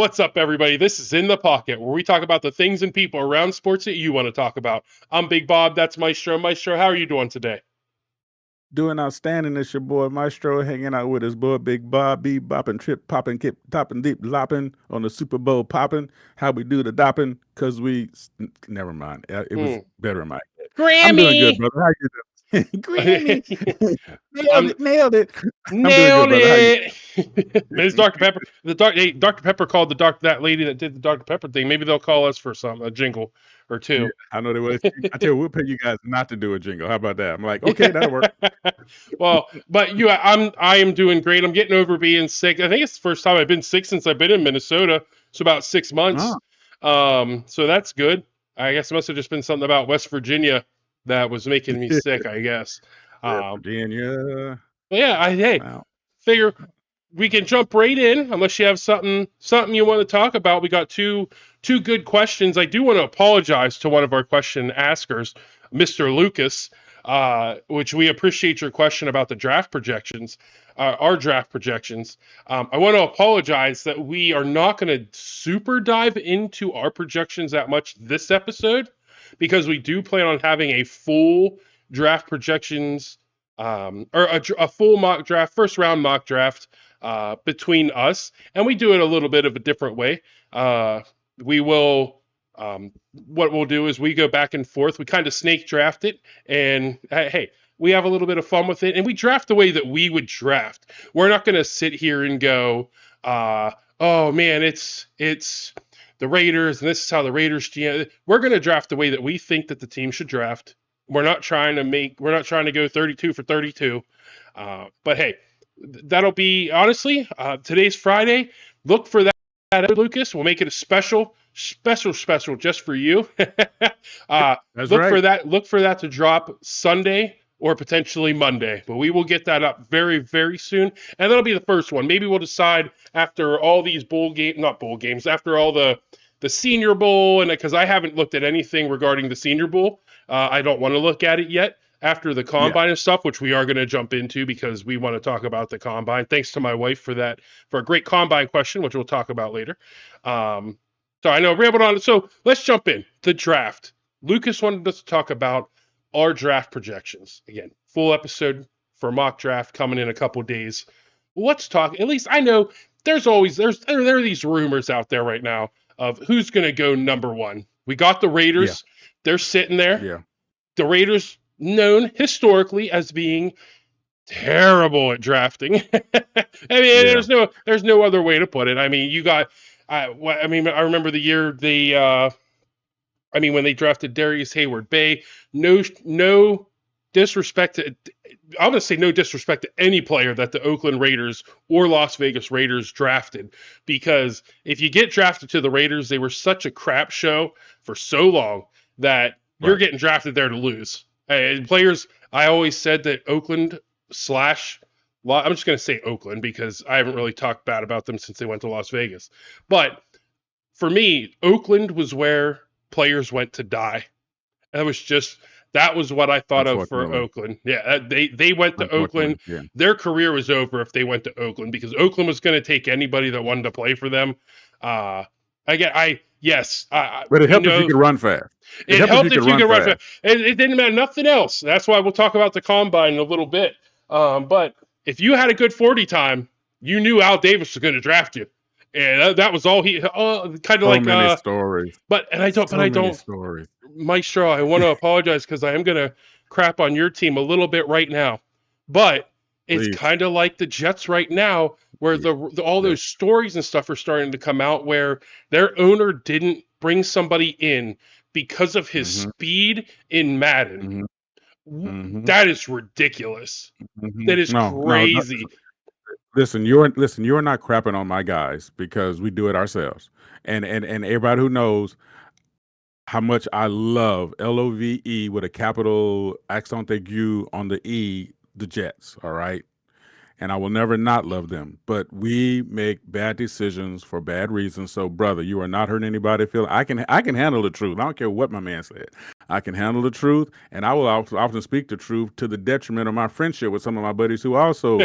What's up, everybody? This is In the Pocket, where we talk about the things and people around sports that you want to talk about. I'm Big Bob. That's Maestro. Maestro, how are you doing today? Doing outstanding. It's your boy Maestro hanging out with his boy Big Bob, be bopping, trip, popping, kip, topping, deep, lopping on the Super Bowl popping. How we do the dopping? Because never mind. It was Mm. better in my head. I'm doing good, Grammy! brother. How you doing? Grammy. Nailed I'm it. Nailed it. I'm doing good, nailed brother. How you it. Ms. Dr. Pepper. Hey, Dr. Pepper called that lady that did the Dr. Pepper thing. Maybe they'll call us for a jingle or Yeah, two. I know they was. I tell you, we'll pay you guys not to do a jingle. How about that? I'm like, okay, that'll work. Well, but I am doing great. I'm getting over being sick. I think it's the first time I've been sick since I've been in Minnesota. So about 6 months. Oh, So that's good. I guess it must have just been something about West Virginia that was making me sick, I guess. West Um, Virginia. but yeah, hey, Wow. figure we can jump right in unless you have something you want to talk about. We got two good questions. I do want to apologize to one of our question askers, Mr. Lucas, which we appreciate your question about the draft projections, our draft projections. I want to apologize that we are not going to super dive into our projections that much this episode because we do plan on having a full draft projections or a full mock draft, first round mock draft between us, and we do it a little bit of a different way. We will, what we'll do is we go back and forth. We kind of snake draft it, and hey, we have a little bit of fun with it, and we draft the way that we would draft. We're not going to sit here and go, oh man, it's the Raiders, and this is how the Raiders. We're going to draft the way that we think that the team should draft. We're not trying to go 32 for 32. But hey, that'll be honestly today's Friday. Look for that, Lucas. We'll make it a special just for you. That's right. Look for that to drop Sunday or potentially Monday, but we will get that up very soon, and that'll be the first one. Maybe we'll decide after all these not bowl games, after all the Senior Bowl, and because I haven't looked at anything regarding the Senior Bowl, I don't want to look at it yet after the Yeah. combine and stuff, which we are going to jump into because we want to talk about the combine. Thanks to my wife for a great combine question, which we'll talk about later. So I know rambled on. So let's jump in the draft. Lucas wanted us to talk about our draft projections. Again, full episode for mock draft coming in a couple days. Let's talk. At least I know there are these rumors out there right now of who's going to go number one. We got the Raiders. Yeah. They're sitting there. Yeah. The Raiders known historically as being terrible at drafting. I mean, Yeah. there's no other way to put it. I mean, you got I remember the year when they drafted Darius Hayward Bay. No disrespect to I'm going to say no disrespect to any player that the Oakland Raiders or Las Vegas Raiders drafted, because if you get drafted to the Raiders, they were such a crap show for so long that you're Right. getting drafted there to lose. And players, I always said that Oakland I'm just going to say Oakland because I haven't really talked bad about them since they went to Las Vegas. But for me, Oakland was where players went to die. That was what I thought of for Unfortunately. Oakland. Yeah, they went to Oakland. Yeah. Their career was over if they went to Oakland because Oakland was going to take anybody that wanted to play for them. Yes, But it helped if you could run fast. It helped if you could run fast. It didn't matter nothing else. That's why we'll talk about the combine in a little bit. But if you had a good 40 time, you knew Al Davis was going to draft you, and that was all he. Kind of like many stories. Stories. Maestro, I want to apologize because I am going to crap on your team a little bit right now, but it's Please. kind of like the Jets right now, where all those stories and stuff are starting to come out, where their owner didn't bring somebody in because of his speed in Madden. That is ridiculous. That is crazy. Listen, you're not crapping on my guys because we do it ourselves, and everybody who knows how much I love LOVE with a capital accent aigu on the E, the Jets. All right. And I will never not love them, but we make bad decisions for bad reasons. So, brother, you are not hurting anybody. I can handle the truth. I don't care what my man said. I can handle the truth, and I will often speak the truth to the detriment of my friendship with some of my buddies who also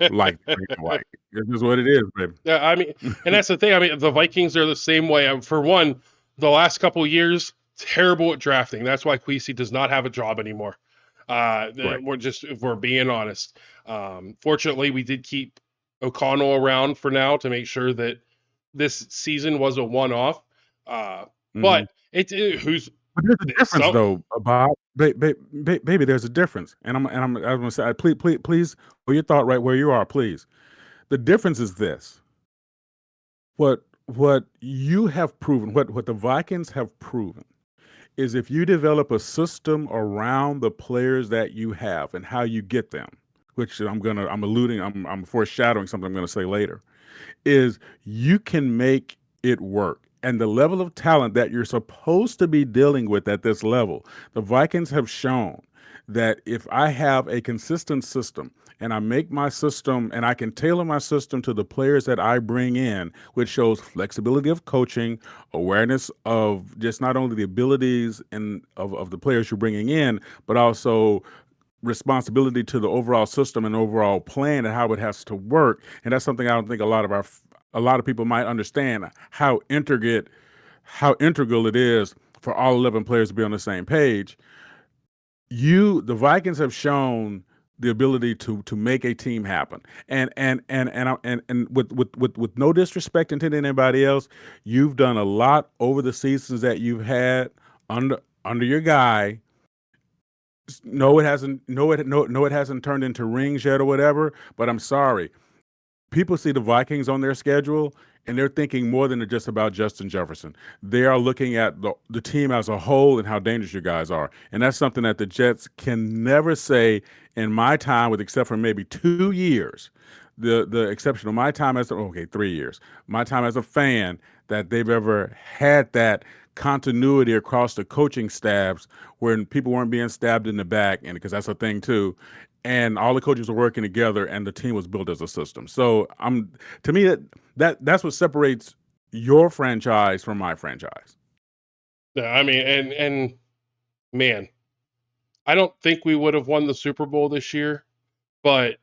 like green and white. It's just what it is, baby. Yeah, I mean, and that's the thing. I mean, the Vikings are the same way. For one, the last couple of years, terrible at drafting. That's why Queasy does not have a job anymore. Right. We're just, if we're being honest. Fortunately, we did keep O'Connell around for now to make sure that this season was a one-off. Uh, Hmm. but who's But there's a difference, some. though, Bob. Baby, there's a difference, and I'm gonna say, please, put your thought right where you are, please. The difference is this: what you have proven, what the Vikings have proven, is if you develop a system around the players that you have and how you get them, which I'm foreshadowing something I'm gonna say later, is you can make it work. And the level of talent that you're supposed to be dealing with at this level, the Vikings have shown that if I have a consistent system and I make my system and I can tailor my system to the players that I bring in, which shows flexibility of coaching, awareness of just not only the abilities of the players you're bringing in, but also responsibility to the overall system and overall plan and how it has to work. And that's something I don't think a lot of people might understand how integral it is for all 11 players to be on the same page. The Vikings have shown the ability to make a team happen. And with no disrespect into anybody else, you've done a lot over the seasons that you've had under your guy. No, it hasn't. No, it hasn't turned into rings yet or whatever. But I'm sorry. People see the Vikings on their schedule and they're thinking more than just about Justin Jefferson. They are looking at the team as a whole and how dangerous you guys are. And that's something that the Jets can never say in my time, with except for maybe 2 years. The exception of my time as 3 years. My time as a fan, that they've ever had that continuity across the coaching staffs when people weren't being stabbed in the back, and because that's a thing too, and all the coaches were working together and the team was built as a system. So to me that's what separates your franchise from my franchise. Yeah, I mean, and man, I don't think we would have won the Super Bowl this year, but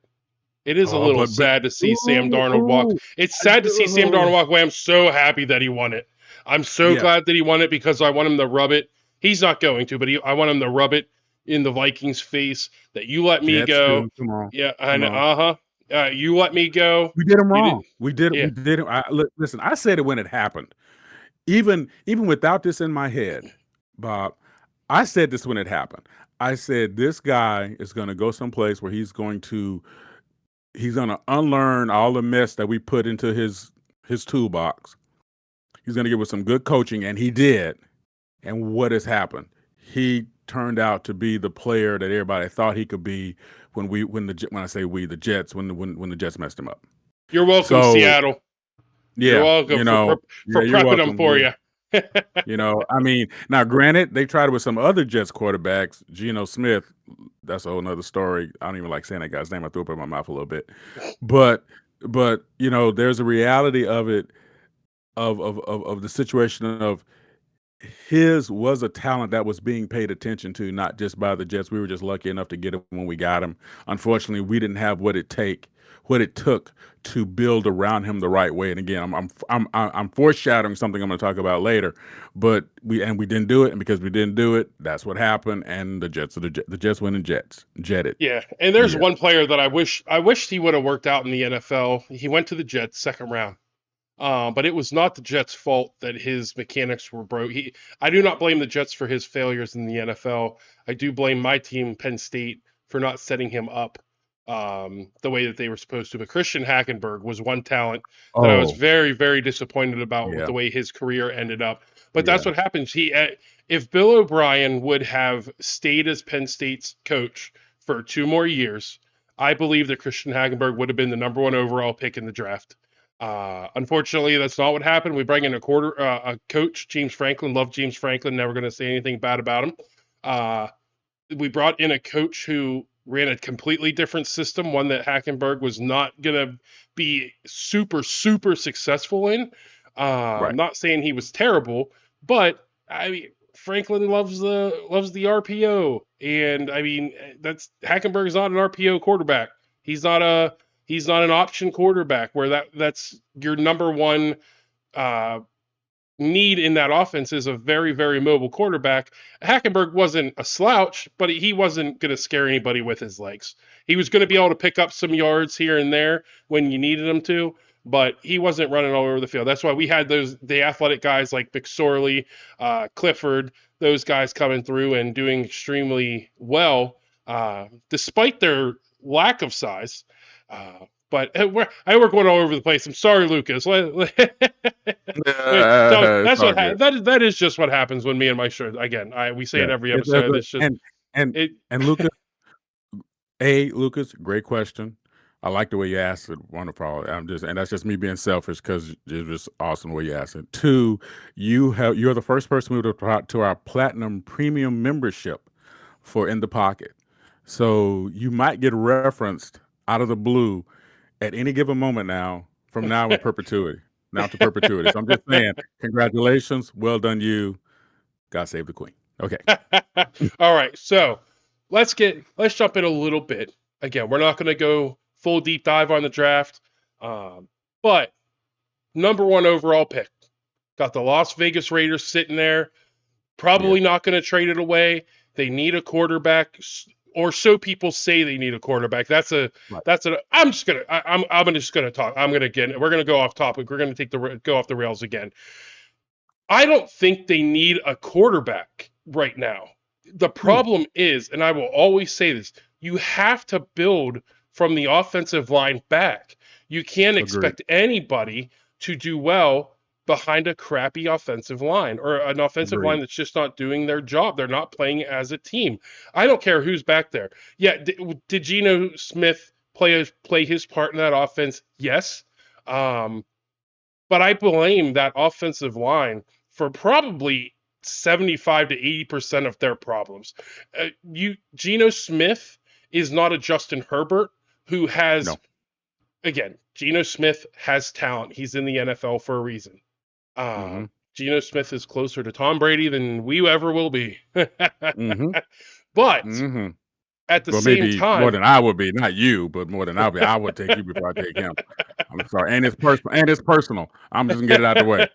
it is a Oh, little but sad to see Sam ooh, Darnold walk. ooh, It's I sad to see Sam Darnold do. walk away. I'm so happy that he won it. I'm so Yeah, glad that he won it because I want him to rub it. He's not going to, but I want him to rub it in the Vikings' face that you let me Jets go. too. Come on, Yeah, come and on. you let me go. We did them You did, wrong. We did. yeah. We did it. Listen, I said it when it happened. Even without this in my head, Bob, I said this when it happened. I said this guy is going to go someplace where he's going to unlearn all the mess that we put into his toolbox. He's going to give us some good coaching, and he did. And what has happened? He turned out to be the player that everybody thought he could be when I say we, the Jets, when the Jets messed him up. You're welcome, So Seattle. You're yeah, welcome for yeah, you're prepping them welcome. for you. I mean, now granted, they tried it with some other Jets quarterbacks. Geno Smith, that's a whole nother story. I don't even like saying that guy's name. I threw up in my mouth a little bit. But there's a reality of it, of the situation of his was a talent that was being paid attention to, not just by the Jets. We were just lucky enough to get him when we got him. Unfortunately, we didn't have what it took to build around him the right way. And again, I'm foreshadowing something I'm going to talk about later. But we didn't do it, and because we didn't do it, that's what happened. And the Jets went and jetted. Yeah, and there's Yeah. one player that I wished he would have worked out in the NFL. He went to the Jets second round. But it was not the Jets' fault that his mechanics were broke. I do not blame the Jets for his failures in the NFL. I do blame my team, Penn State, for not setting him up the way that they were supposed to. But Christian Hackenberg was one talent that I was Oh, very, very disappointed about with yeah. the way his career ended up. But Yeah. that's what happens. If Bill O'Brien would have stayed as Penn State's coach for 2 more years, I believe that Christian Hackenberg would have been the number one overall pick in the draft. Unfortunately, that's not what happened. We bring in a coach, James Franklin. Love James Franklin. Never going to say anything bad about him. Uh, we brought in a coach who ran a completely different system, one that Hackenberg was not going to be super, super successful in. Right. Not saying he was terrible, but I mean, Franklin loves the RPO, and I mean that's Hackenberg's not an RPO quarterback. He's not a he's not an option quarterback where that's your number one uh, need in that offense is a very, very mobile quarterback. Hackenberg wasn't a slouch, but he wasn't going to scare anybody with his legs. He was going to be able to pick up some yards here and there when you needed him to, but he wasn't running all over the field. That's why we had the athletic guys like McSorley, Clifford, those guys coming through and doing extremely well, despite their lack of size. But we're going all over the place. I'm sorry, Lucas. So It's that's all good. that is just what happens when me and my shirt again. We say it every episode. It's just and it. Lucas, Lucas, great question. I like the way you asked it. Wonderful. And that's just me being selfish because it's just awesome the way you asked it. Two, you're the first person who moved to our platinum premium membership for In the Pocket. So you might get referenced out of the blue at any given moment now, from now in perpetuity. Now to perpetuity. So I'm just saying, congratulations. Well done, you. God save the queen. Okay. All right. So let's jump in a little bit. Again, we're not going to go full deep dive on the draft, but number one overall pick. Got the Las Vegas Raiders sitting there. Probably not going to trade it away. They need a quarterback, or so people say they need a quarterback. I'm just gonna talk. We're gonna go off topic. We're gonna go off the rails again. I don't think they need a quarterback right now. The problem is, and I will always say this, you have to build from the offensive line back. You can't expect anybody to do well behind a crappy offensive line or an offensive line that's just not doing their job. They're not playing as a team. I don't care who's back there. Yeah, did Geno Smith play his part in that offense? Yes. But I blame that offensive line for probably 75 to 80% of their problems. Geno Smith is not a Justin Herbert who has again, Geno Smith has talent. He's in the NFL for a reason. Geno Smith is closer to Tom Brady than we ever will be. But at the same time, more than I would be, not you, but more than I'll be. I would take you before I take him. I'm sorry, and it's personal. I'm just gonna get it out of the way.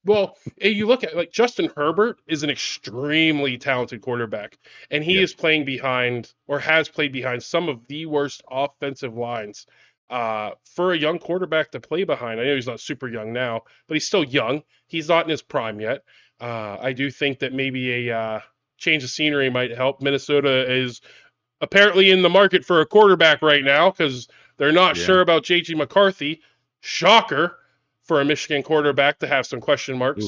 Well, you look at like Justin Herbert is an extremely talented quarterback, and he is playing behind or has played behind some of the worst offensive lines for a young quarterback to play behind. I know he's not super young now, but he's still young. He's not in his prime yet. I do think that maybe a change of scenery might help. Minnesota is apparently in the market for a quarterback right now because they're not sure about J.G. McCarthy. Shocker for a Michigan quarterback to have some question marks.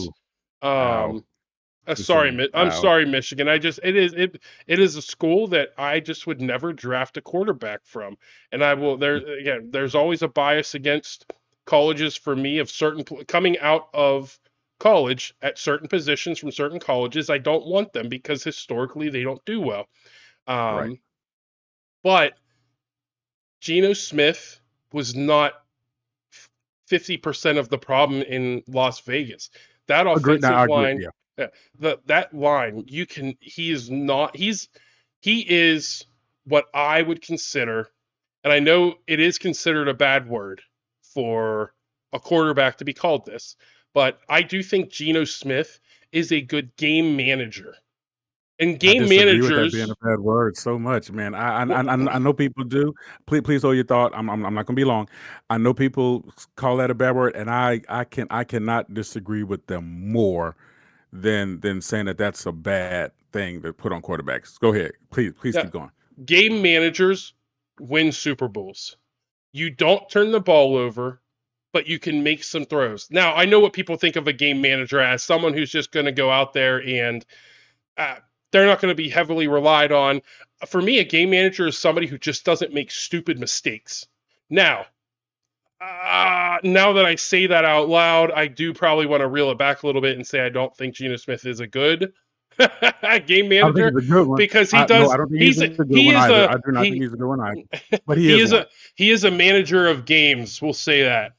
I'm sorry, Michigan. It is a school that I just would never draft a quarterback from. And there's always a bias against colleges for me of certain coming out of college at certain positions from certain colleges. I don't want them because historically they don't do well. But Geno Smith was not 50% of the problem in Las Vegas. That offensive line, that line, he is what I would consider, and I know it is considered a bad word for a quarterback to be called this, but I do think Geno Smith is a good game manager. And game managers with that being a bad word so much, man. I know people do. Please hold your thought. I'm not gonna be long. I know people call that a bad word, and I cannot disagree with them more than saying that that's a bad thing to put on quarterbacks. Go ahead, please keep going. Game managers win Super Bowls. You don't turn the ball over, but you can make some throws. Now I know what people think of a game manager as: someone who's just going to go out there and they're not going to be heavily relied on. For me, a game manager is somebody who just doesn't make stupid mistakes. Now that I say that out loud, I do probably want to reel it back a little bit and say I don't think Geno Smith is a good game manager because he does. I don't think he's a good one either. I do not think he's a good one either. But he is a manager of games. We'll say that.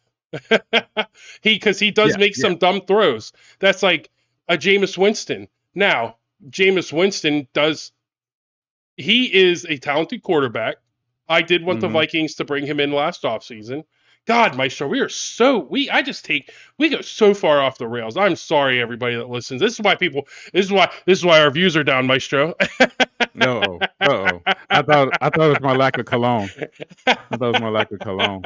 He does make some dumb throws. That's like a Jameis Winston. Now, Jameis Winston he is a talented quarterback. I did want the Mm-hmm. Vikings to bring him in last offseason. God, Maestro, we go so far off the rails. I'm sorry, everybody that listens. This is why our views are down, Maestro. Uh-oh. Uh-oh. I thought it was my lack of cologne. I thought it was my lack of cologne.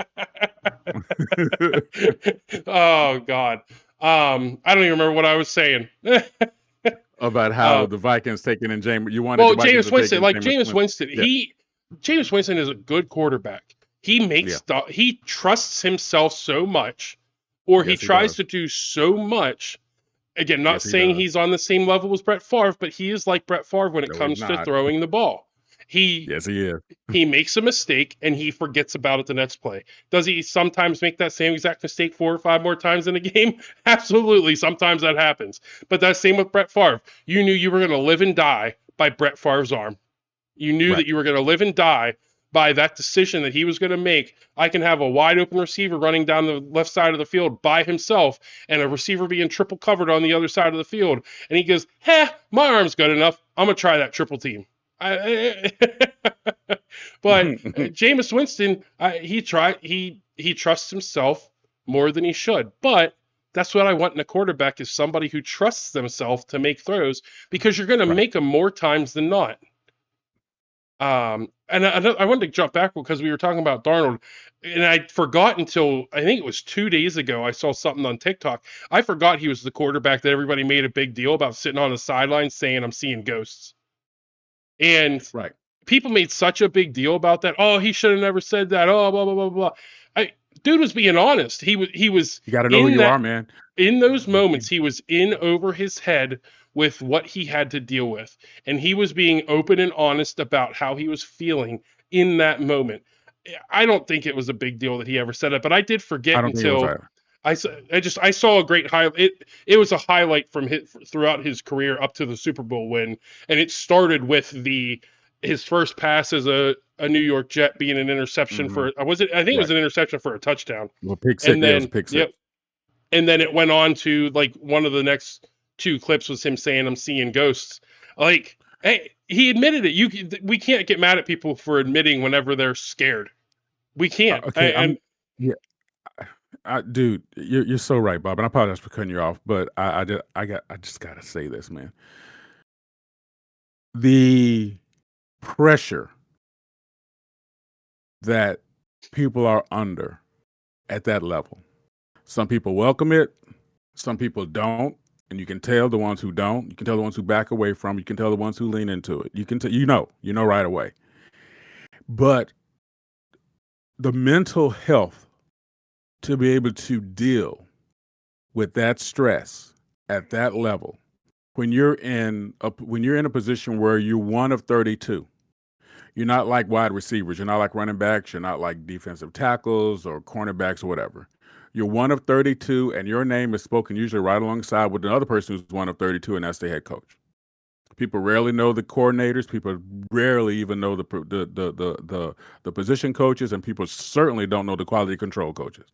Oh God. I don't even remember what I was saying. About how uh, the Vikings taking in James. You wanted well, the Vikings Jameis to take Winston, in like Jameis Jameis Winston. Winston, Yeah. Jameis Winston is a good quarterback. Yeah. He trusts himself so much, or he Yes, he tries does. to do so much. Again, not Yes, he saying does. he's on the same level as Brett Favre, but he is like Brett Favre when it No, he's comes to not. throwing the ball. He Yes, he is. he makes a mistake and he forgets about it the next play. Does he sometimes make that same exact mistake 4 or 5 more times in a game? Absolutely. Sometimes that happens. But that's same with Brett Favre. You knew you were going to live and die by Brett Favre's arm. You knew Right. that you were going to live and die by that decision that he was going to make. I can have a wide open receiver running down the left side of the field by himself and a receiver being triple covered on the other side of the field. And he goes, my arm's good enough. I'm going to try that triple team. But Jameis Winston, he trusts himself more than he should. But that's what I want in a quarterback is somebody who trusts themselves to make throws because you're going to Right. make them more times than not. And I wanted to jump back because we were talking about Darnold, and I forgot until I think it was 2 days ago. I saw something on TikTok. I forgot he was the quarterback that everybody made a big deal about sitting on the sideline saying, "I'm seeing ghosts." And Right. people made such a big deal about that. Oh, he should have never said that. Oh, blah blah blah blah. Dude was being honest. He was You got to know who in you that are, man. in those You- moments. He was in over his head with what he had to deal with, and he was being open and honest about how he was feeling in that moment. I don't think it was a big deal that he ever said it, but I did I forget don't think it was until either. I saw a great highlight. It was a highlight from throughout his career up to the Super Bowl win, and it started with his first pass as a New York Jet being an interception Mm-hmm. for was it? I think it was Right. an interception for a touchdown, Well, pick six. and Yeah, it was a then pick six. yep, and then it went on to like one of the next two clips was him saying, "I'm seeing ghosts." Like, hey, he admitted it. We can't get mad at people for admitting whenever they're scared. We can't. Okay. And Yeah. Dude, you're so right, Bob. And I apologize for cutting you off, but I just gotta say this, man. The pressure that people are under at that level. Some people welcome it, some people don't, and you can tell the ones who don't. You can tell the ones who back away from. You can tell the ones who lean into it. You can you know right away. But the mental health to be able to deal with that stress at that level when you're in a position where you're one of 32. You're not like wide receivers. You're not like running backs. You're not like defensive tackles or cornerbacks or whatever. You're one of 32, and your name is spoken usually right alongside with another person who's one of 32, and that's the head coach. People rarely know the coordinators. People rarely even know the position coaches, and people certainly don't know the quality control coaches.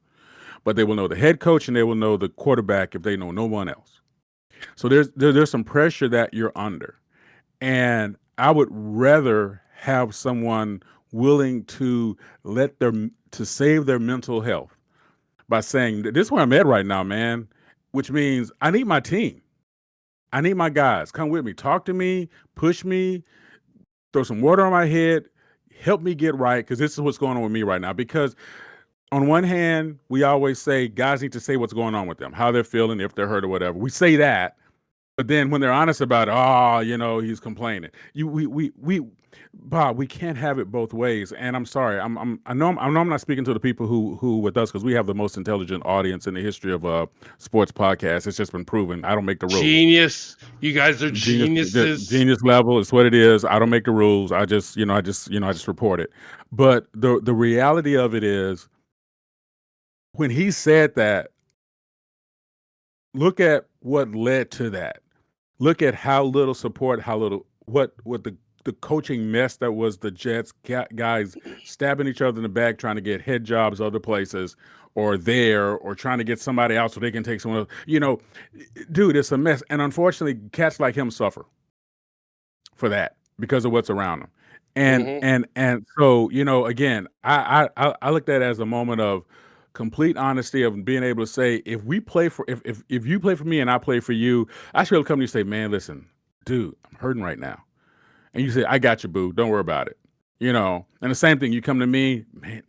But they will know the head coach, and they will know the quarterback if they know no one else. So there's some pressure that you're under, and I would rather have someone willing to to save their mental health by saying, "This is where I'm at right now, man," which means I need my team. I need my guys. Come with me. Talk to me. Push me. Throw some water on my head. Help me get right, because this is what's going on with me right now. Because on one hand, we always say guys need to say what's going on with them, how they're feeling, if they're hurt or whatever. We say that. But then when they're honest about it, he's complaining. Bob, we can't have it both ways. And I'm sorry. I know I'm not speaking to the people who with us, because we have the most intelligent audience in the history of sports podcasts. It's just been proven. I don't make the rules. genius. You guys are geniuses. Genius level is what it is. I don't make the rules. I just report it. But the reality of it is, when he said that, look at what led to that. Look at how little support, how little what the the coaching mess that was the Jets, guys stabbing each other in the back trying to get head jobs other places or there, or trying to get somebody out so they can take someone else. Dude, it's a mess. And unfortunately, cats like him suffer for that because of what's around them. And Hmm. and so, again, I looked at it as a moment of complete honesty, of being able to say, if you play for me and I play for you, I should be able to come to you and say, man, listen, dude, I'm hurting right now. And you say, I got you, boo. Don't worry about it. And the same thing, you come to me, man,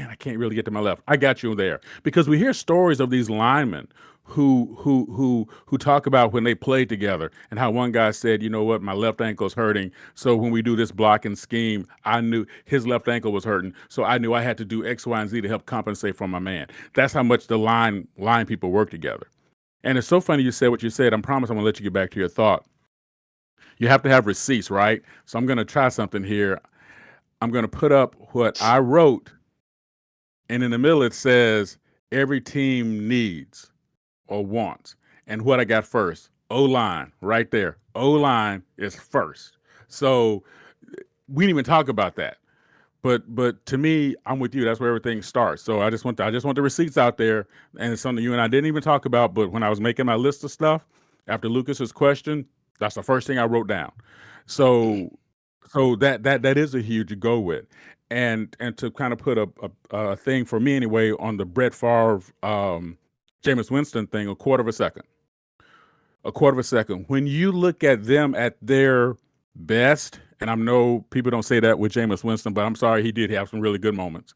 I can't really get to my left. I got you there. Because we hear stories of these linemen who talk about when they played together and how one guy said, you know what, my left ankle's hurting. So when we do this blocking scheme, I knew his left ankle was hurting. So I knew I had to do X, Y, and Z to help compensate for my man. That's how much the line people work together. And it's so funny you said what you said. I promise I'm gonna let you get back to your thought. You have to have receipts, right? So I'm gonna try something here. I'm gonna put up what I wrote, and in the middle it says every team needs or wants. And what I got first, O-line, right there. O-line is first. So we didn't even talk about that. But to me, I'm with you. That's where everything starts. So I just want the receipts out there, and it's something you and I didn't even talk about. But when I was making my list of stuff after Lucas's question, that's the first thing I wrote down. So that is a huge go with, and to kind of put a thing for me anyway on the Brett Favre, Jameis Winston thing, a quarter of a second. A quarter of a second. When you look at them at their best, and I know people don't say that with Jameis Winston, but I'm sorry, he did have some really good moments.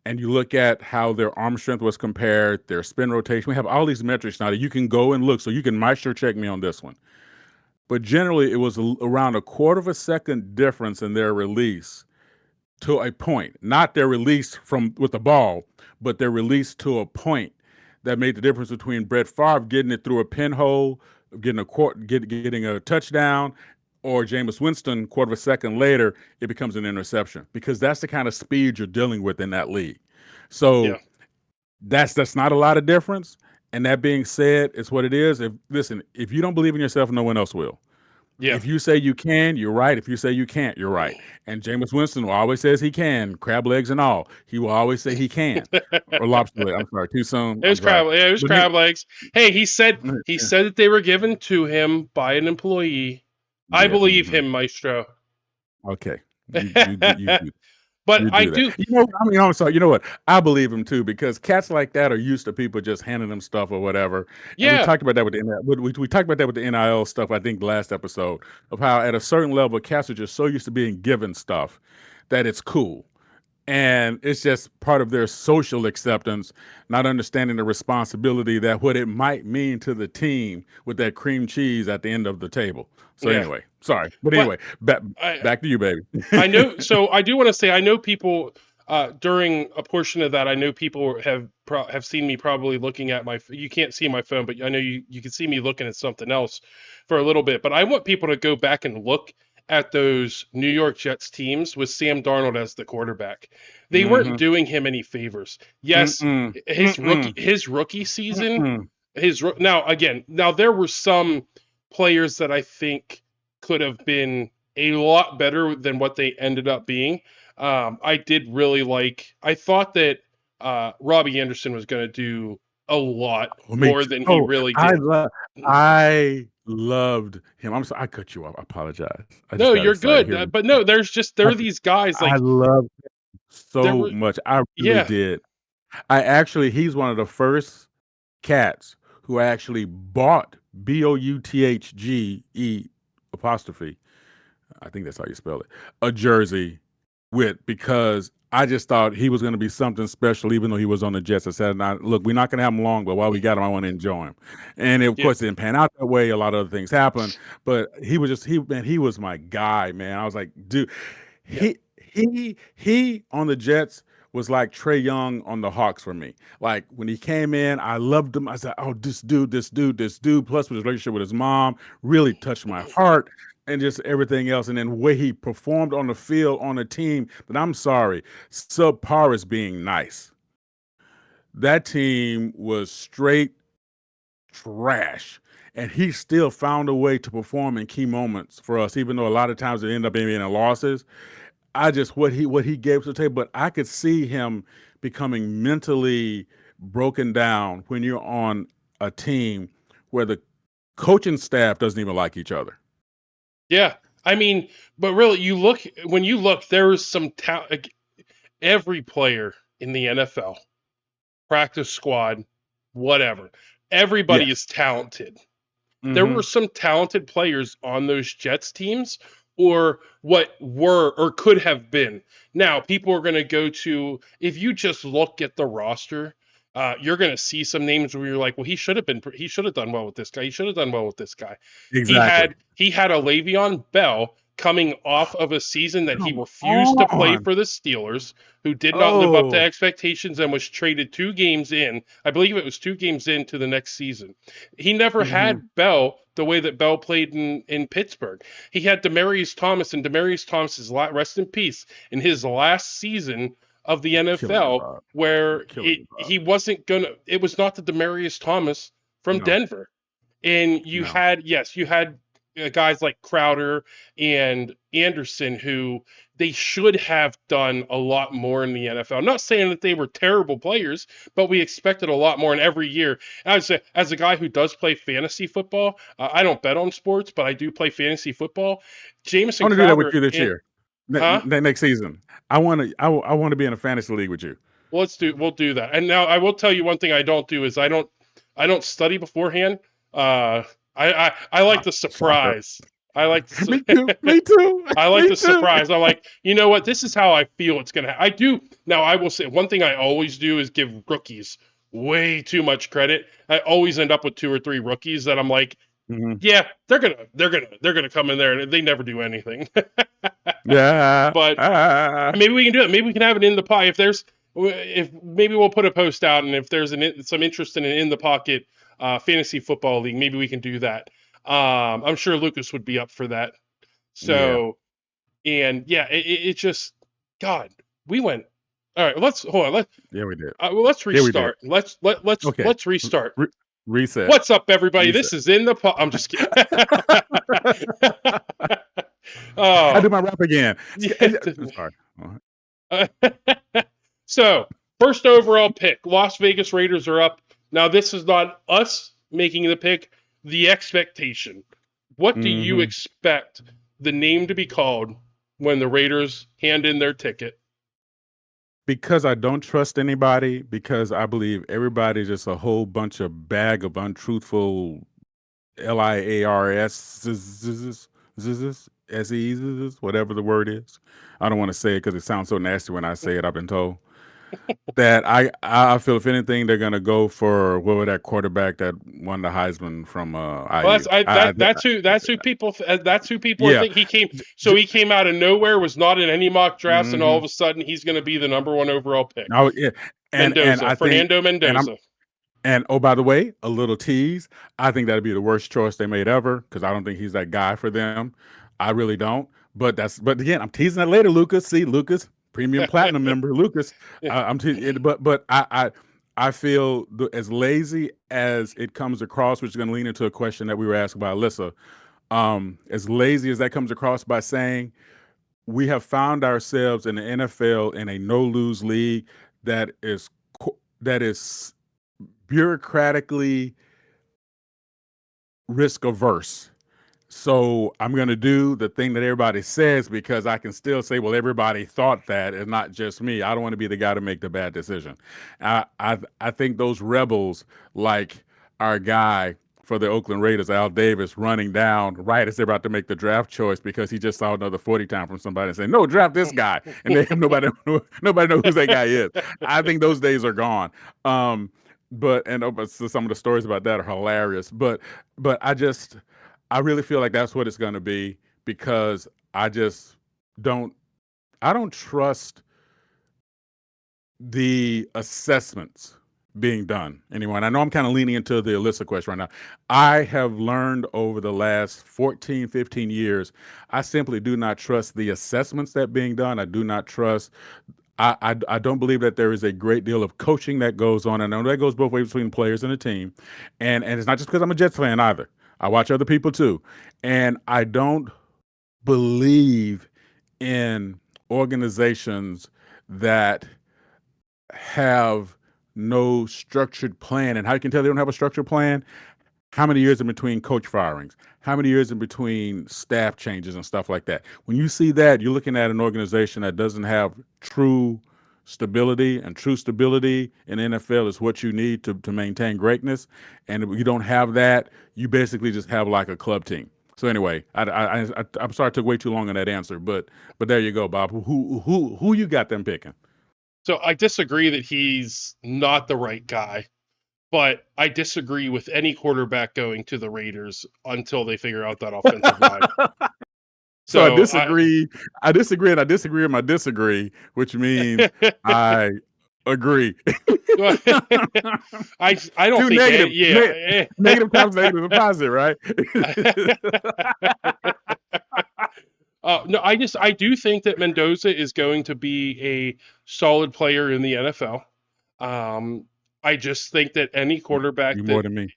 And you look at how their arm strength was compared, their spin rotation. We have all these metrics now that you can go and look, so you can Maestro check me on this one. But generally, it was around a quarter of a second difference in their release to a point, not their release from with the ball, but their release to a point that made the difference between Brett Favre getting it through a pinhole, getting a touchdown, or Jameis Winston, quarter of a second later, it becomes an interception, because that's the kind of speed you're dealing with in that league. So Yeah. that's not a lot of difference. And that being said, it's what it is. If you don't believe in yourself, no one else will. Yeah. If you say you can, you're right. If you say you can't, you're right. And Jameis Winston always says he can, crab legs and all. He will always say he can. Or lobster leg. I'm sorry, too soon. It I'm was sorry. crab. Yeah, it was But crab legs. Hey, he said that they were given to him by an employee. I yeah. believe him, Maestro. Okay. You But I do that. do. I'm sorry. You know what? I believe him too, because cats like that are used to people just handing them stuff or whatever. And we Yeah. talked about that with we talked about that with the NIL stuff, I think, last episode, of how at a certain level, cats are just so used to being given stuff that it's cool. And it's just part of their social acceptance, not understanding the responsibility that what it might mean to the team with that cream cheese at the end of the table. So Yeah. anyway, sorry. But But anyway, back I back to you, baby. I know. So I do want to say I know people during a portion of that. I know people have seen me probably looking at my. You can't see my phone, but I know you can see me looking at something else for a little bit. But I want people to go back and look at those New York Jets teams with Sam Darnold as the quarterback. They weren't Mm-hmm. doing him any favors. Yes, Mm-mm. his Mm-mm. rookie season. Mm-mm. Now there were some players that I think could have been a lot better than what they ended up being. I did really like. I thought that Robbie Anderson was going to do a lot Oh, me more too. than he Oh, really did. I loved him. I'm sorry, I cut you off. I apologize. I just No, got you're excited good. hearing. But no, there I, are these guys I like love there so were. much. I really Yeah, did. He's one of the first cats who actually bought Bouthge apostrophe. I think that's how you spell it. A jersey with, because I just thought he was going to be something special, even though he was on the Jets. I said, nah, look, we're not going to have him long, but while we got him, I want to enjoy him. And of yeah, course, it didn't pan out that way. A lot of other things happened, but he was my guy, man. I was like, dude, yeah, he on the Jets was like Trey Young on the Hawks for me. Like when he came in, I loved him. I said, "Oh, this dude, this dude, this dude." Plus, with his relationship with his mom, really touched my heart, and just everything else. And then the way he performed on the field on a team that, I'm sorry, subpar is being nice. That team was straight trash. and he still found a way to perform in key moments for us, even though a lot of times it ended up being in losses. I just what he gave to the table, but I could see him becoming mentally broken down when you're on a team where the coaching staff doesn't even like each other. Yeah. I mean, but really, when you look, there's some talent. Every player in the NFL, practice squad, whatever, everybody Yes. is talented. There Mm-hmm. were some talented players on those Jets teams, or what were or could have been. Now, people are going to go to, if you just look at the roster, you're going to see some names where you're like, well, he should have done well with this guy. He should have done well with this guy. Exactly. He had a Le'Veon Bell coming off of a season that he Come refused to play on. for the Steelers, who did not live up to Oh. expectations and was traded 2 games in. I believe it was 2 games into the next season. He never Mm-hmm. had Bell the way that Bell played in Pittsburgh. He had Demaryius Thomas, and Demaryius Thomas is rest in peace in his last season of the You're killing me, NFL, Bob. You're where killing me, Bob. he wasn't gonna. It was not the Demaryius Thomas from No, Denver, and no. you had guys like Crowder and Anderson who they should have done a lot more in the NFL. I'm not saying that they were terrible players, but we expected a lot more. And every year, as a guy who does play fantasy football, I don't bet on sports, but I do play fantasy football. I Jameson want to do that with Crowder, you this year. huh? Next season. I want to be in a fantasy league with you. We'll do that. And now I will tell you one thing I don't do is I don't study beforehand. Uh, I like the Shocker. surprise. I like Me too. Me too. I like Me the too. surprise. I'm like, you know what? This is how I feel it's gonna. I do now. I will say one thing I always do is give rookies way too much credit. I always end up with 2 or 3 rookies that I'm like, Mm-hmm. yeah, they're gonna come in there and they never do anything. Yeah. But maybe we can do it. Maybe we can have it in the pot. If maybe we'll put a post out, and if there's some interest in an in the pocket fantasy football league, maybe we can do that. I'm sure Lucas would be up for that. Yeah. So, and yeah, it just God, we went. All right, let's hold on. Yeah, we did. Let's Yeah, we did. restart. Okay. Let's restart. Reset. What's up, everybody? Reset. This is in the pot. I'm just kidding. I Oh, do my rap again. yeah. Sorry. So, first overall pick, Las Vegas Raiders are up. Now, this is not us making the pick, the expectation. What do you Mm-hmm. expect the name to be called when the Raiders hand in their ticket? Because I don't trust anybody, because I believe everybody's just a whole bunch of bag of untruthful liars, whatever the word is. I don't want to say it because it sounds so nasty when I say it. I've been told that I feel if anything they're gonna go for what was that quarterback that won the Heisman from Well, IU. that's who people are Yeah. thinking. J- He came out of nowhere, was not in any mock drafts, and all mhm. of a sudden he's going to be the #1 overall pick. Oh yeah, and I think Fernando and I'm Mendoza. and oh by the way, a little tease. I think that'd be the worst choice they made ever because I don't think he's that guy for them. I really don't. But again, I'm teasing that later, Lucas. See, Lucas, premium platinum member, Lucas. I'm teasing, but I feel as lazy as it comes across, which is going to lean into a question that we were asked by Alyssa. As lazy as that comes across by saying we have found ourselves in the NFL in a no lose league that is that is bureaucratically risk averse. So I'm going to do the thing that everybody says because I can still say, well, everybody thought that, and not just me. I don't want to be the guy to make the bad decision. I think those rebels, like our guy for the Oakland Raiders, Al Davis, running down right as they're about to make the draft choice because he just saw another 40 time from somebody and saying, no, draft this guy. And then nobody knows who that guy is. I think those days are gone. But so some of the stories about that are hilarious. But I really feel like that's what it's going to be because I just don't I don't trust the assessments being done anymore. And I know I'm kind of leaning into the Alyssa question right now. I have learned over the last 14, 15 years, I simply do not trust the assessments that being done. I do not trust I don't believe that there is a great deal of coaching that goes on. I know that goes both ways between players and the team. And it's not just because I'm a Jets fan either. I watch other people too. And I don't believe in organizations that have no structured plan. And how you can tell they don't have a structured plan? How many years in between coach firings? How many years in between staff changes and stuff like that? When you see that, you're looking at an organization that doesn't have true stability, and true stability in the NFL is what you need to maintain greatness. And if you don't have that, you basically just have like a club team. So anyway, I'm sorry I took way too long on that answer, but there you go, Bob. Who you got them picking? So I disagree that he's not the right guy, but I disagree with any quarterback going to the Raiders until they figure out that offensive line. So I So disagree. I disagree, and I disagree, and I disagree, which means I agree. I don't Two think negative, negative times negative is positive, right? No, I do think that Mendoza is going to be a solid player in the NFL. I just think that any quarterback you that more than me.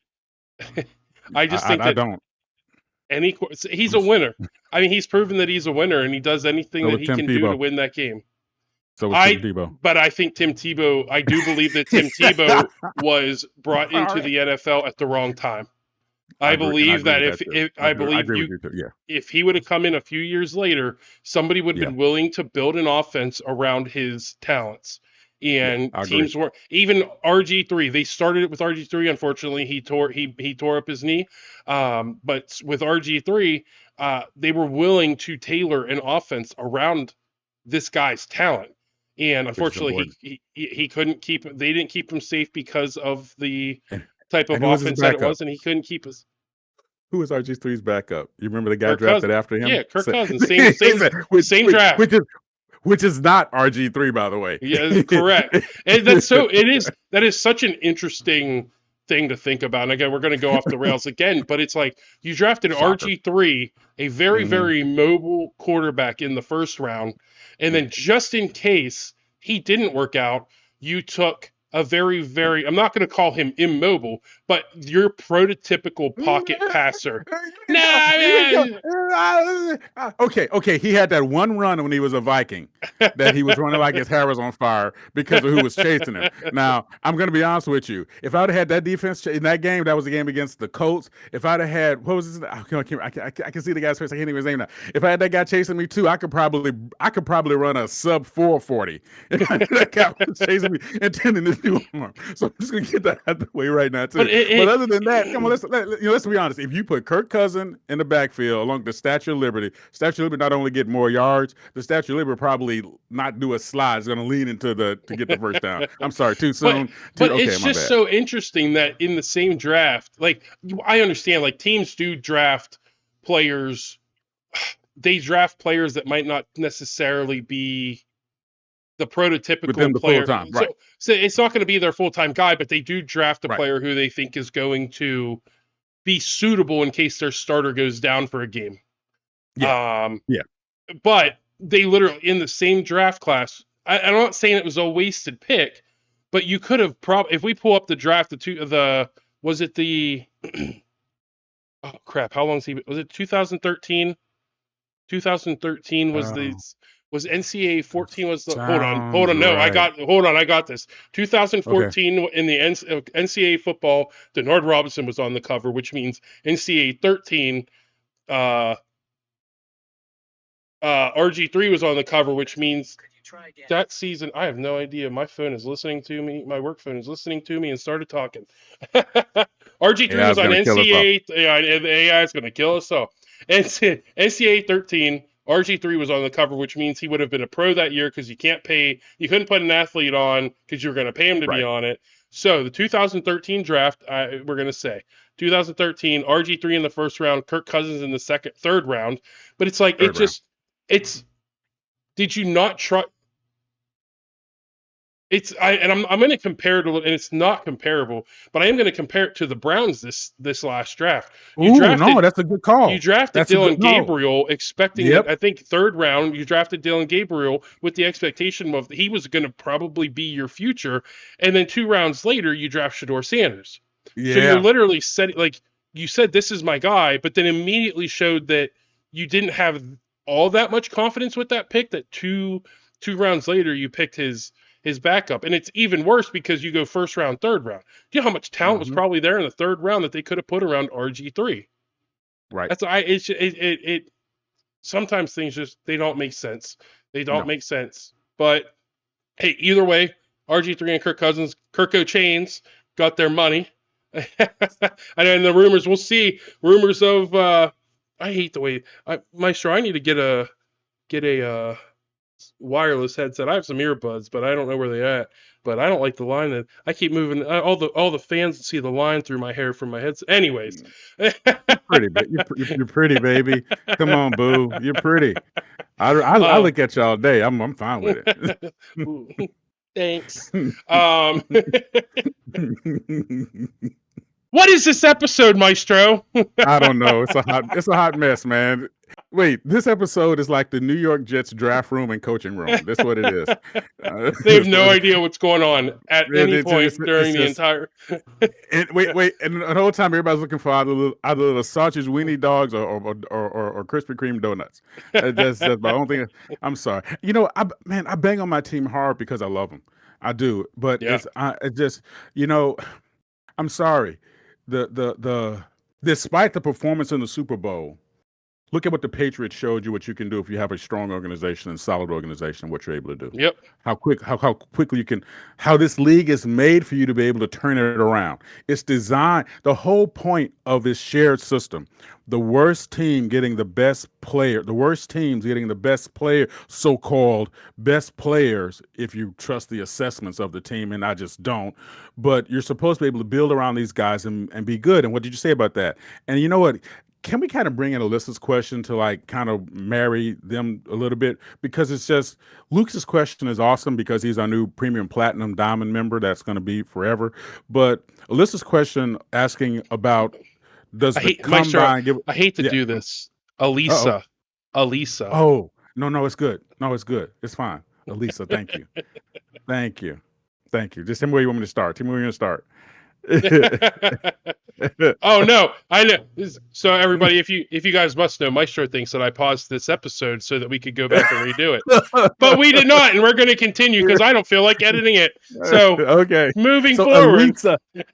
I just think I that don't. he's a winner. I mean, he's proven that he's a winner, and he does anything So that with he Tim can do to Tebow. win that game. So with Tim Tebow. But I think Tim Tebow. I do believe that Tim Tebow was brought into the NFL at the wrong time. I believe that if he would have come in a few years later, somebody would have been willing to build an offense around his talents. And teams were even RG3. They started it with RG3. Unfortunately, he tore up his knee. But with RG3, they were willing to tailor an offense around this guy's talent. And unfortunately, he couldn't keep. They didn't keep him safe because of the type of offense that it was, and he couldn't keep his. Who was RG3's backup? You remember the guy Kirk drafted Cousins. after him? Yeah, Kirk Cousins. Same draft. Which is not RG3, by the way. Yeah, correct. And that is such an interesting thing to think about. And again, we're going to go off the rails again, but it's like you drafted RG3, a very, very mobile quarterback in the first round. And then just in case he didn't work out, you took a very, very, I'm not going to call him immobile, but your prototypical pocket passer. Okay. He had that one run when he was a Viking that he was running like his hair was on fire because of who was chasing him. Now, I'm going to be honest with you. If I'd have had that defense in that game, that was the game against the Colts. If I'd have had, what was his name? I can see the guy's face. I can't even his name now. If I had that guy chasing me too, I could probably run a sub 440. That guy was chasing me and tending this new arm. So I'm just gonna get that out of the way right now too. But other than that, come on, let's be honest. If you put Kirk Cousins in the backfield along the Statue of Liberty not only get more yards, the Statue of Liberty probably not do a slide. It's gonna lean into to get the first down. I'm sorry, too soon. But it's just so interesting that in the same draft, like I understand, like teams do draft players. They draft players that might not necessarily be the prototypical player. Right. So it's not going to be their full-time guy, but they do draft a player who they think is going to be suitable in case their starter goes down for a game. Yeah. But they literally, in the same draft class, I'm not saying it was a wasted pick, but you could have if we pull up the draft, was it the, oh crap, how long was it 2013? 2013 was NCAA 14 was the hold on no right. I got this 2014 in the NCAA football. Denard Robinson was on the cover, which means NCAA 13 RG3 was on the cover, which means that season I have no idea. My phone is listening to me. My work phone is listening to me and started talking. RG3 was on NCAA. The AI is going to kill us. So NCAA 13. RG3 was on the cover, which means he would have been a pro that year because you couldn't put an athlete on because you were going to pay him to be on it. So the 2013 draft, we're going to say 2013, RG3 in the first round, Kirk Cousins in the third round. But it's like, did you not try? I'm going to compare it, and it's not comparable, but I am going to compare it to the Browns this last draft. That's a good call. You drafted Dylan Gabriel, expecting I think third round. You drafted Dylan Gabriel with the expectation of he was going to probably be your future, and then 2 rounds later, you draft Shedeur Sanders. Yeah. So you're literally setting you said this is my guy, but then immediately showed that you didn't have all that much confidence with that pick. That two rounds later you picked his backup, and it's even worse because you go first round, third round. Do you know how much talent was Mm-hmm. probably there in the third round that they could have put around RG3? Right. That's it. Sometimes things just they don't make sense. They don't No. make sense. But hey, either way, RG3 and Kirk Cousins, Kirko Chains got their money. And the rumors, we'll see. Rumors of I hate the way Maestro. I need to get a wireless headset. I have some earbuds, but I don't know where they're at. But I don't like the line that I keep moving. All the fans see the line through my hair from my headset. Anyways, Pretty, but you're pretty, baby. Come on, boo. You're pretty. I um, look at you all day. I'm fine with it. ooh, thanks. What is this episode, Maestro? I don't know. It's a hot mess, man. Wait, this episode is like the New York Jets draft room and coaching room. That's what it is. They have no idea what's going on at any point during the just, entire. wait, and the whole time everybody's looking for either the sausage weenie dogs or Krispy Kreme donuts. That's my only thing. I'm sorry. You know, I bang on my team hard because I love them. I do, but Yeah. it's just, you know, I'm sorry. The despite the performance in the Super Bowl, look at what the Patriots showed you what you can do if you have a strong organization and solid organization, what you're able to do. Yep. How quickly you can, how this league is made for you to be able to turn it around. It's designed, the whole point of this shared system, the worst team getting the best player, the worst teams getting the best player, so-called best players, if you trust the assessments of the team, and I just don't. But you're supposed to be able to build around these guys and be good. And what did you say about that? And you know what? Can we kind of bring in Alyssa's question to like kind of marry them a little bit? Because it's just, Luke's question is awesome because he's our new premium platinum diamond member that's going to be forever. But Alyssa's question asking about, does the combine give? I hate to do this. Elisa. Oh, no, it's good. No, it's good. It's fine. Elisa, thank you. Thank you. Just tell me where you want me to start. Tell me where you're going to start. Oh no, I know. So everybody, if you guys must know, Maestro thinks that I paused this episode so that we could go back and redo it, but we did not, and we're going to continue because I don't feel like editing it. So okay, moving forward,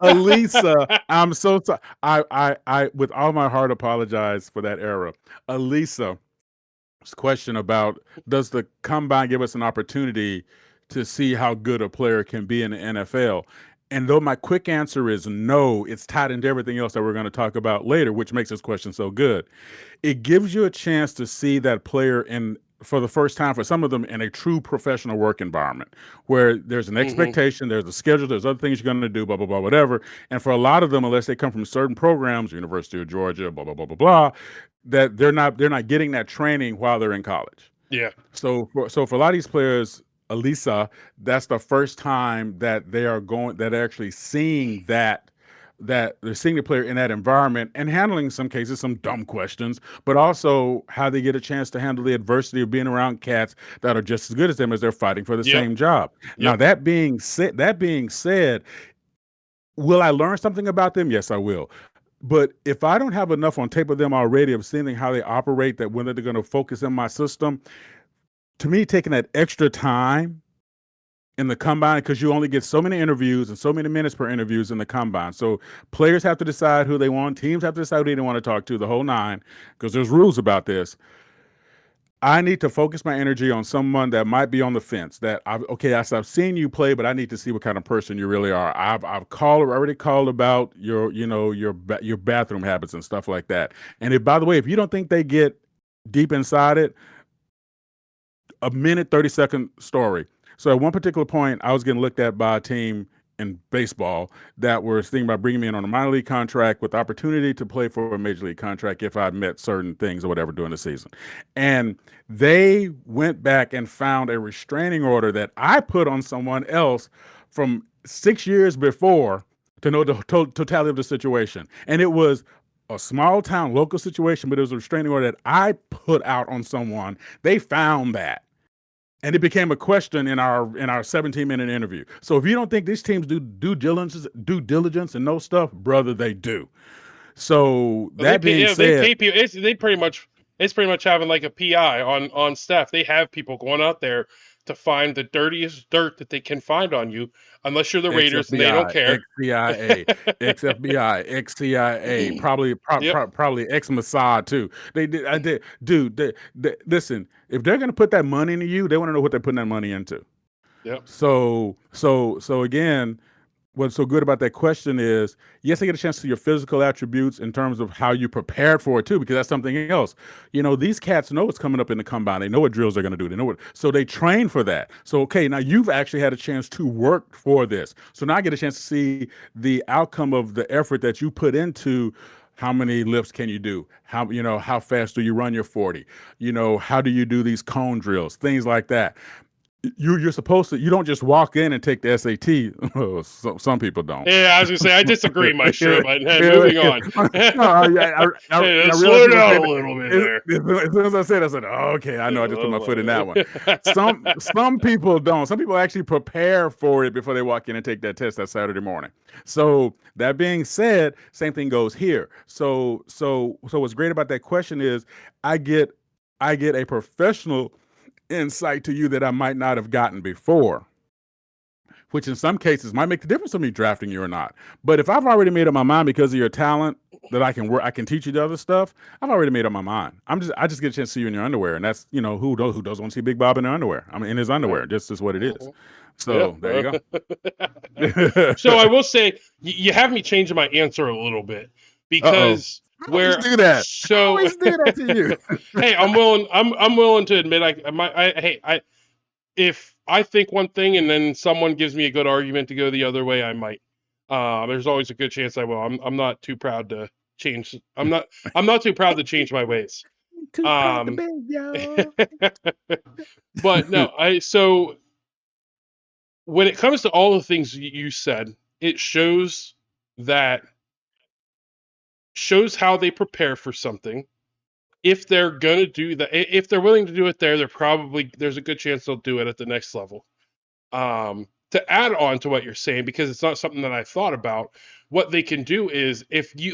Elisa, I'm so sorry. I with all my heart apologize for that error. Elisa's question about, does the combine give us an opportunity to see how good a player can be in the NFL? And though my quick answer is no, it's tied into everything else that we're going to talk about later, which makes this question so good. It gives you a chance to see that player for the first time, for some of them, in a true professional work environment where there's an expectation, there's a schedule, there's other things you're going to do, blah, blah, blah, whatever. And for a lot of them, unless they come from certain programs, University of Georgia, blah, blah, blah, blah, blah, that they're not getting that training while they're in college. Yeah. So for a lot of these players, Elisa, that's the first time that they're actually seeing that they're seeing the player in that environment and handling, in some cases, some dumb questions, but also how they get a chance to handle the adversity of being around cats that are just as good as them as they're fighting for the same job. Now, that being said, will I learn something about them? Yes, I will. But if I don't have enough on tape of them already of seeing how they operate, that when they're going to focus in my system, to me, taking that extra time in the combine, because you only get so many interviews and so many minutes per interviews in the combine. So players have to decide who they want. Teams have to decide who they want to talk to, the whole nine, because there's rules about this. I need to focus my energy on someone that might be on the fence. That I've seen you play, but I need to see what kind of person you really are. I've already called about your bathroom habits and stuff like that. And by the way, if you don't think they get deep inside it, a minute, 30-second story. So at one particular point, I was getting looked at by a team in baseball that were thinking about bringing me in on a minor league contract with opportunity to play for a major league contract if I met certain things or whatever during the season. And they went back and found a restraining order that I put on someone else from 6 years before to know the totality of the situation. And it was a small town local situation, but it was a restraining order that I put out on someone. They found that. And it became a question in our 17-minute interview. So if you don't think these teams do due diligence and know stuff, brother, they do. So But they that pay, being yeah, they said, pay people. It's pretty much having like a PI on staff. They have people going out there to find the dirtiest dirt that they can find on you, unless you're the Raiders and they don't ex-FBI, care. ex-CIA, ex-FBI, ex-CIA, probably ex-Mossad too. They did, I did, dude. Listen, if they're gonna put that money into you, they want to know what they're putting that money into. Yep. So again, what's so good about that question is, yes, they get a chance to see your physical attributes in terms of how you prepared for it too, because that's something else. These cats know what's coming up in the combine. They know what drills they're going to do. They know what, so they train for that. So, okay, now you've actually had a chance to work for this. So now I get a chance to see the outcome of the effort that you put into how many lifts can you do? How fast do you run your 40? How do you do these cone drills? Things like that. You're supposed to. You don't just walk in and take the SAT. Some people don't. Yeah, I was gonna say I disagree, Maestro, Yeah, but yeah, moving on. no, Hey, I realized slow you were down saying a that. little bit there. As soon as I said, oh, okay, I know. I just put my foot in that one. Some people don't. Some people actually prepare for it before they walk in and take that test that Saturday morning. So that being said, same thing goes here. So what's great about that question is I get a professional insight to you that I might not have gotten before, which in some cases might make the difference of me drafting you or not. But if I've already made up my mind because of your talent that I can teach you the other stuff, I've already made up my mind. I just get a chance to see you in your underwear, and that's who doesn't want to see Big Bob in their underwear? I mean, in his underwear. Just is what it is. Yeah. So there you go. So I will say you have me changing my answer a little bit Uh-oh. because I always do that. I always do that to you. Hey, I'm willing to admit if I think one thing and then someone gives me a good argument to go the other way, I might. There's always a good chance I will. I'm not too proud to change. I'm not too proud to change my ways. Too proud to be, yo. But no, so when it comes to all the things you said, it shows how they prepare for something. If they're gonna do that, if they're willing to do it there's a good chance they'll do it at the next level. To add on to what you're saying, because it's not something that I thought about, what they can do is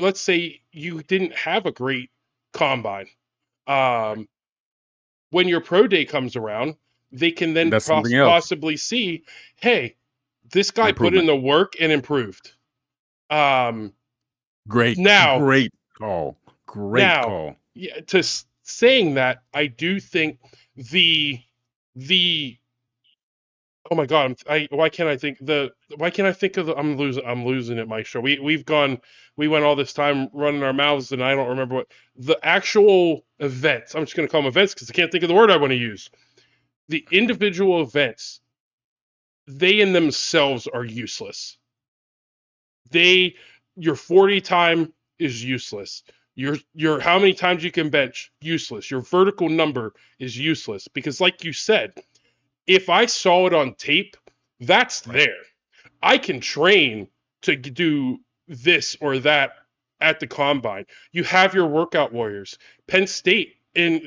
let's say you didn't have a great combine, um, when your pro day comes around, they can then That's something else. possibly see, hey, this guy put in Improvement. the work and improved. Um, Great now, call. Great now, call. yeah, saying that, I do think the oh my god, why can't I think of I'm losing it, Maestro. We went all this time running our mouths and I don't remember what the actual events. I'm just going to call them events because I can't think of the word I want to use. The individual events, they in themselves are useless. Your 40 time is useless. Your how many times you can bench, useless. Your vertical number is useless because like you said, if I saw it on tape, that's there. I can train to do this or that at the combine. You have your workout warriors. Penn State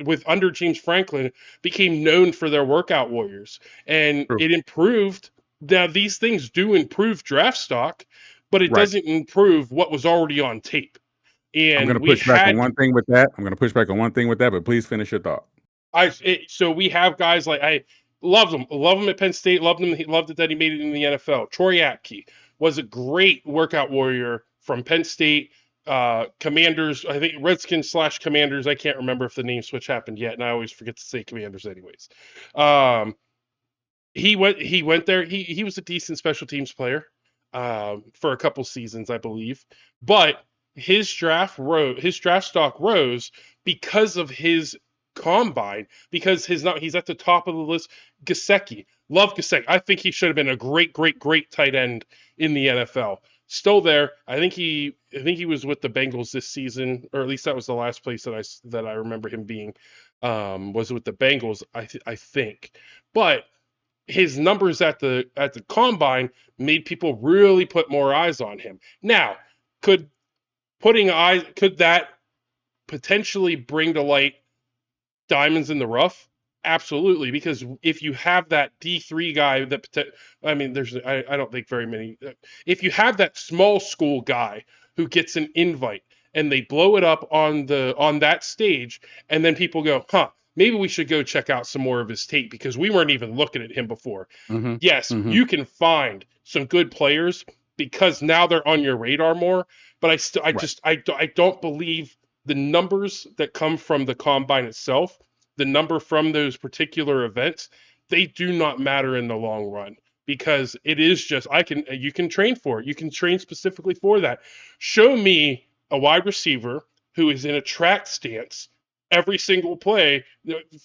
with under James Franklin became known for their workout warriors, and True. it improved. Now these things do improve draft stock, but it Right. doesn't improve what was already on tape. I'm going And to push back on one thing with that. But please finish your thought. So we have guys like I love him at Penn State, loved him. He loved it that he made it in the NFL. Troy Apke was a great workout warrior from Penn State. Commanders, I think Redskins / Commanders. I can't remember if the name switch happened yet, and I always forget to say Commanders anyways. He went there. He was a decent special teams player for a couple seasons, I believe. But his draft stock rose because of his combine, because he's at the top of the list. Gesicki, love Gesicki. I think he should have been a great tight end in the NFL. Still there. I think he was with the Bengals this season, or at least that was the last place that I remember him being. Was with the Bengals, I think. But his numbers at the combine made people really put more eyes on him. Now, could that potentially bring to light diamonds in the rough? Absolutely, because if you have that D3 guy I don't think very many. If you have that small school guy who gets an invite and they blow it up on that stage, and then people go, huh, maybe we should go check out some more of his tape because we weren't even looking at him before. Mm-hmm. Yes, Mm-hmm. you can find some good players because now they're on your radar more, but Right. I don't believe the numbers that come from the combine itself, the number from those particular events, they do not matter in the long run because it is just you can train for it. You can train specifically for that. Show me a wide receiver who is in a track stance every single play.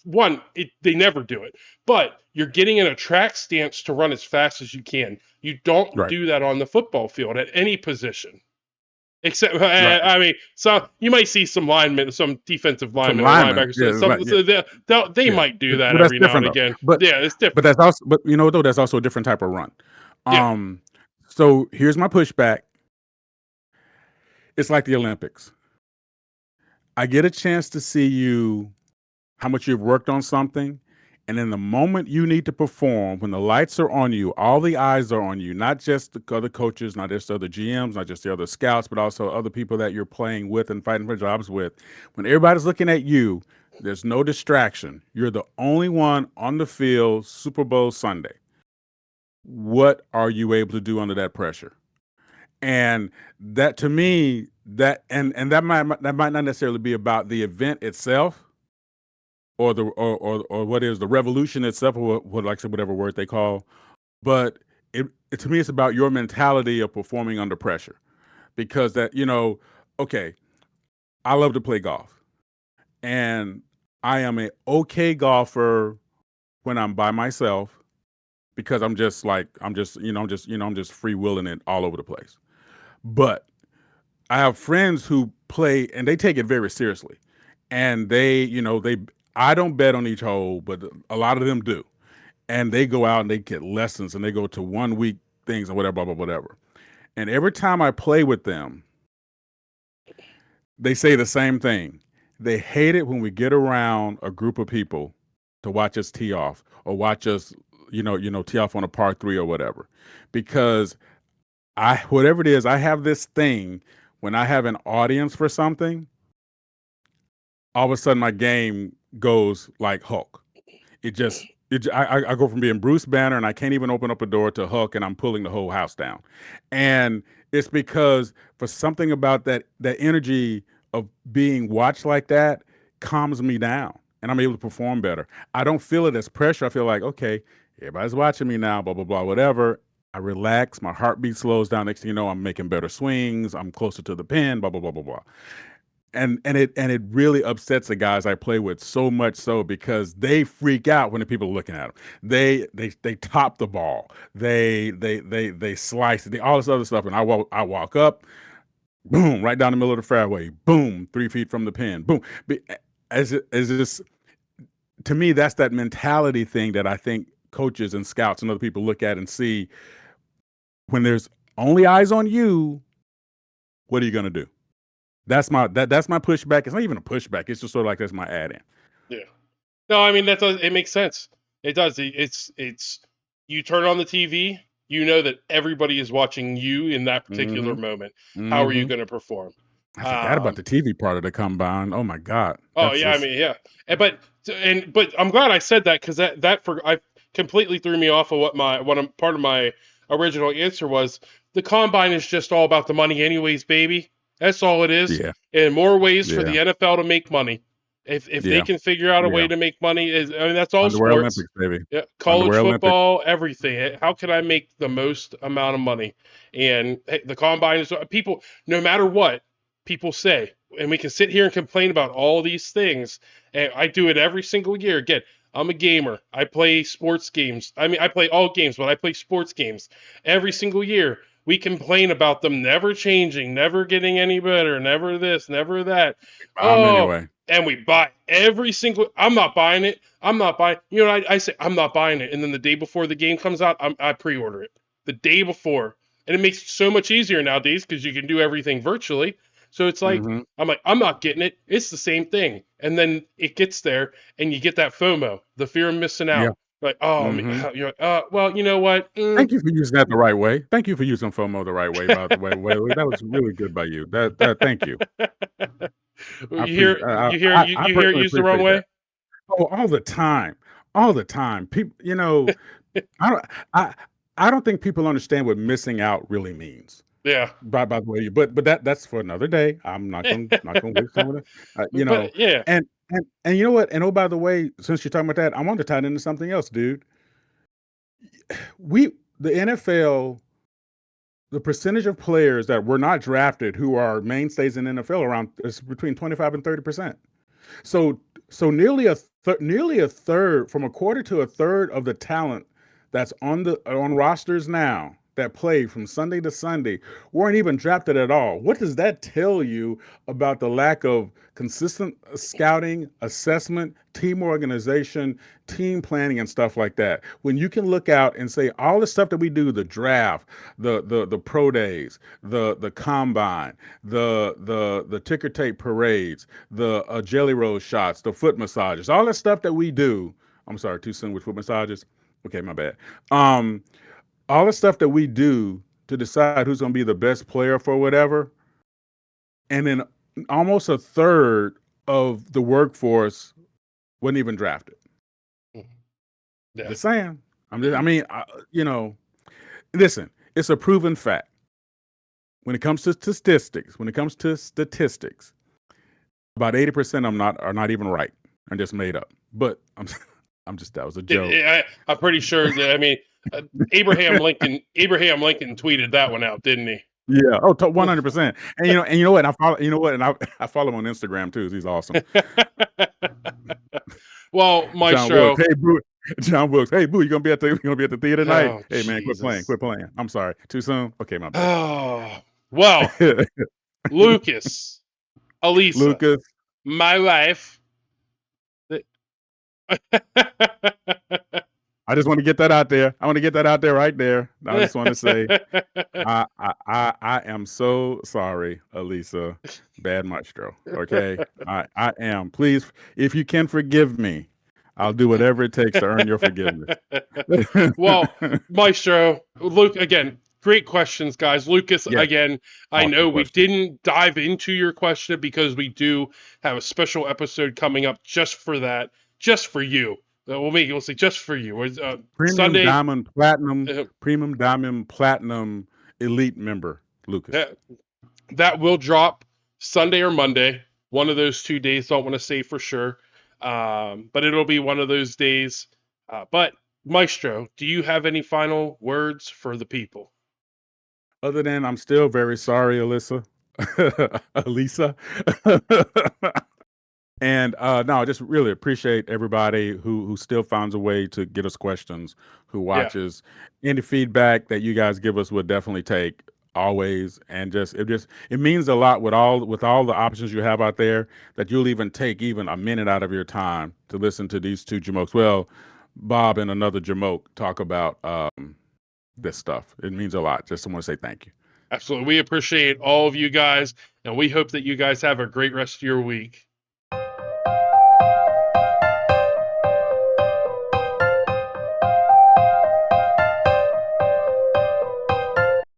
One, they never do it, but you're getting in a track stance to run as fast as you can. You don't Right. do that on the football field at any position. Except, Right. I mean, so you might see some linemen, some defensive Some linemen or linemen. linebackers. Yeah. It's like, yeah. So they Yeah. might do that But that's every now and different though. again. But Yeah, it's but different. that's also, but you know though, that's also a different type of run. Yeah, Um. So here's my pushback. It's like the Olympics. I get a chance to see you how much you've worked on something. And in the moment you need to perform, when the lights are on you, all the eyes are on you, not just the other coaches, not just other GMs, not just the other scouts, but also other people that you're playing with and fighting for jobs with. When everybody's looking at you, there's no distraction. You're the only one on the field Super Bowl Sunday. What are you able to do under that pressure? And that to me, and that might not necessarily be about the event itself, or what is the revolution itself, or what like I said, whatever word they call. But it to me, it's about your mentality of performing under pressure, because that okay, I love to play golf, and I am a okay golfer when I'm by myself because I'm just free willing it all over the place. But I have friends who play and they take it very seriously, and they I don't bet on each hole, but a lot of them do, and they go out and they get lessons and they go to 1 week things and whatever, blah blah whatever. And every time I play with them, they say the same thing. They hate it when we get around a group of people to watch us tee off or watch us, tee off on a par three or whatever, because whatever it is, I have this thing when I have an audience for something, all of a sudden my game goes like Hulk. I go from being Bruce Banner and I can't even open up a door to Hulk and I'm pulling the whole house down. And it's because for something about that energy of being watched like that calms me down and I'm able to perform better. I don't feel it as pressure. I feel like, okay, everybody's watching me now, blah, blah, blah, whatever. I relax, my heartbeat slows down. Next thing you know, I'm making better swings, I'm closer to the pin, blah, blah, blah, blah, blah. And it really upsets the guys I play with so much so because they freak out when the people are looking at them. They top the ball. They slice it. All this other stuff. And I walk up, boom, right down the middle of the fairway, boom, 3 feet from the pin, boom. As this to me, that's that mentality thing that I think coaches and scouts and other people look at and see when there's only eyes on you. What are you gonna do? That's my pushback. It's not even a pushback. It's just sort of like that's my add in. yeah. No, I mean it makes sense. It does. It's you turn on the TV, you know that everybody is watching you in that particular Mm-hmm. moment. How are you Mm-hmm. going to perform? I forgot about Um, the TV part of the combine. Oh my God. oh That's yeah, I just mean yeah, but I'm glad I said that because I completely threw me off of part of my original answer was. The combine is just all about the money, anyways, baby. That's all it is. yeah. And more ways for Yeah. the NFL to make money. If they Yeah. can figure out a way Yeah. to make money, I mean that's all Underwear sports. Olympics, baby. Yeah, college Underwear Olympics. football, everything. How can I make the most amount of money? And hey, the combine is people. No matter what people say, and we can sit here and complain about all these things. And I do it every single year. Again, I'm a gamer. I play sports games. I mean, I play all games, but I play sports games every single year. We complain about them never changing, never getting any better, never this, never that. Oh, Anyway. and we buy every single. I'm not buying it. I'm not buying. You know, I say I'm not buying it, and then the day before the game comes out, I pre-order it the day before, and it makes it so much easier nowadays because you can do everything virtually. So it's like Mm-hmm. I'm like I'm not getting it. It's the same thing, and then it gets there, and you get that FOMO, the fear of missing Yeah. out. Like, oh, Mhm. you're like, well, you know what? Thank you for using that the right way. Thank you for using FOMO the right way, by the way. That was really good by you. Thank you. I You hear it personally used the wrong appreciate that. way. Oh, all the time. All the time. People, I don't I I don't think people understand what missing out really means. Yeah. By the way, but that's for another day. I'm not gonna waste time with it. But yeah. And you know what? And oh, by the way, since you're talking about that, I want to tie it into something else, dude. We the NFL, the percentage of players that were not drafted who are mainstays in NFL around is between 25 and 30%. So nearly nearly a third, from a quarter to a third of the talent that's on rosters now that play from Sunday to Sunday weren't even drafted at all. What does that tell you about the lack of consistent scouting, assessment, team organization, team planning, and stuff like that? When you can look out and say all the stuff that we do, the draft, the pro days, the combine, the ticker tape parades, the jelly roll shots, the foot massages, all that stuff that we do. I'm sorry, too soon with foot massages. Okay, my bad. All the stuff that we do to decide who's going to be the best player for whatever, and then almost a third of the workforce wasn't even drafted. Yeah. Just saying. Listen, it's a proven fact. When it comes to statistics, about 80% are not even right and just made up. But that was a joke. I'm pretty sure that, I mean, Abraham Lincoln tweeted that one out, didn't he? Yeah. Oh, 100%. And you know what? I follow him on Instagram too. He's awesome. Well, John Maestro. Wilkes. Hey, Boo. John Wilkes. Hey, Boo. You gonna be at the theater tonight? Oh, hey, man, Jesus. quit playing. I'm sorry. Too soon. Okay, my bad. Oh, well, Lucas, Elisa, Lucas, my wife. I just want to get that out there. I want to get that out there right there. I just want to say, I am so sorry, Elisa, bad maestro. Okay, I am. Please, if you can forgive me, I'll do whatever it takes to earn your forgiveness. Well, Maestro, Luke, again, great questions, guys. Lucas, Yes. again, I Awesome know we question. didn't dive into your question because we do have a special episode coming up just for that, just for you. We'll say just for you. Premium Sunday, Diamond Platinum Elite member, Lucas. that will drop Sunday or Monday. One of those 2 days. Don't want to say for sure, but it'll be one of those days. But Maestro, do you have any final words for the people? Other than I'm still very sorry, Elisa. And no, I just really appreciate everybody who still finds a way to get us questions, who watches. Any feedback that you guys give us would definitely take always, and it means a lot with all the options you have out there, that you'll even take even a minute out of your time to listen to these two jamokes. Well, Bob and another jamoke talk about this stuff. It means a lot. Just want to say thank you. Absolutely. We appreciate all of you guys, and we hope that you guys have a great rest of your week.